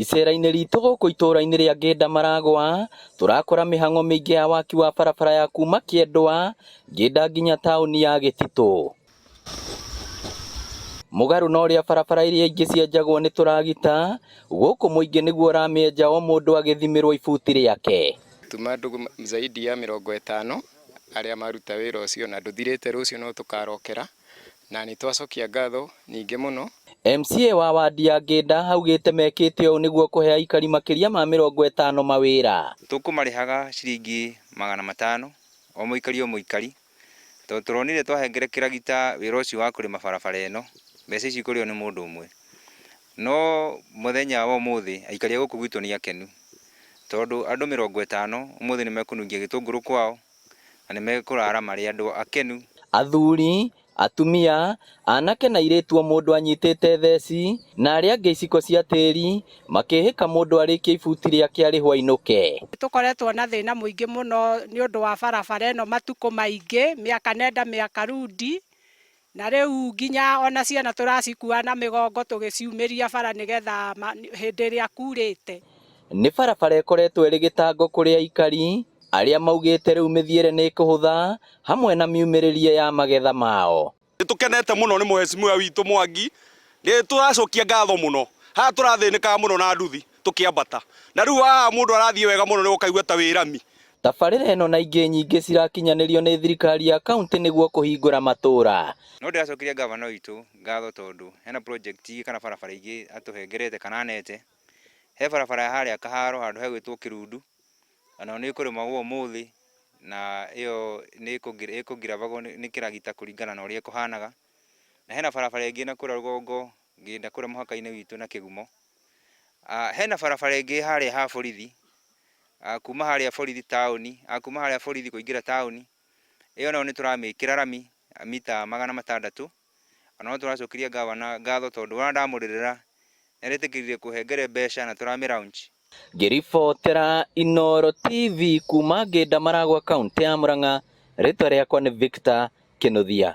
Icera-inĩ ritũ gũkũ itũũra-inĩ rĩa Ngĩnda Maragwa, tũrakora mĩhang'o mĩingĩ ya waki wa barabara ya kuma Kĩendwa, Ngĩnda nginya taũni ya Gĩtitũ. Mũgarũ na ũrĩa barabara iria ingĩ cienjagwo nĩ tũragita, gũkũ mũingĩ nĩguo ũramĩenja o mũndũ agĩthimĩrwo ibuti rĩake. Tuma andũ zaidi ya 50 arĩa maruta wĩra ũcio, na ndũthirĩte rũciũ no tũkarokera, na nĩ twacokia ngatho nyingĩ mũno. MCA wa wadi ya Ngĩnda augĩte mekĩte ũũ nĩguo kũhe aikari makĩria ma 50 mawĩra. Tũkũmarĩhaga ciringi 500 o mũikari, tondũ tũronire twahengere kĩragita wĩra ũcio wa kũrĩma barabara ĩno, mbeca ici ikũrĩo nĩ mũndũ ũmwe. No mũthenya wa ũmũthĩ aikari a gũkũ gwitũ nĩ akenu, tondũ andũ 50 ũmũthĩ nĩ mekũnungia gĩtũngũrũ kwao, na nĩ mekũrara marĩ andũ akenu. Athuri, atumia, anake na airĩtu o mũndũ anyitĩte theci, na arĩa angĩ iciko cia tĩri makĩhĩka mũndũ arĩkie ibuti rĩake arĩhwo ainũke. Tũkoretwo na thĩna mũingĩ mũno nĩ ũndũ wa barabara ĩno matukũ maingĩ, mĩaka nenda mĩaka rudi, na rĩu nginya ona ciana tũracikua na mĩgongo tũgĩciumĩria bara nĩgetha hĩndĩ ĩrĩa kurĩte. Nĩ barabara ĩkoretwo ĩrĩ gĩtango kũrĩ aikari, arĩa maugĩte rĩu mĩthiĩre nĩ kũhũtha hamwe na miumĩrĩrie ya magetha mao. Nĩtũkenete mũno nĩ mheshimiwa witũ Mwangi, nĩ tũracokia ngatho mũno, haha tũrathĩnĩka mũno na nduthi tũkĩambata, na rĩu haha mũndũ arathiĩ wega mũno nĩ ũkaigua ta wĩrami. Tabarĩra ĩno na ingĩ nyingĩ cirakinyanĩrio nĩ thirikari ya kaunti nĩguo kũhingũra matũũra. No ndĩracokeria gavana witũ ngatho tondũ hena project kana barabara ingĩ atũhengerete kana anete. He barabara ya harĩa Kaharo handũ hegwĩtwo Kĩrundu, ona nĩ ĩkũrĩmwo ũmũthĩ, na ĩyo nĩ ĩkũgiravagwo nĩ kĩragita kũringana na ũrĩa kũhanaga. Na hena barabara ĩngĩ na kũrĩa rũgongo Ngĩnda kũrĩa mũhaka-inĩ witũ na Kĩgumo. Hena barabara ĩngĩ harĩa ha borithi, kuma harĩa borithi taũni, kuma harĩa borithi kũingĩra taũni, ĩyo nayo nĩ tũramĩkĩra rami mita 600. Ona no tũracokeria gavana ngatho tondũ ona ndamũrĩrĩra nĩarĩtĩkĩrire kũhengere mbeca na tũramĩ-launch. Ngĩribotera Inooro TV kuma Ngĩnda Maragwa kaunti ya Murang'a, rĩtwa rĩakwa nĩ Victor Kĩnuthia.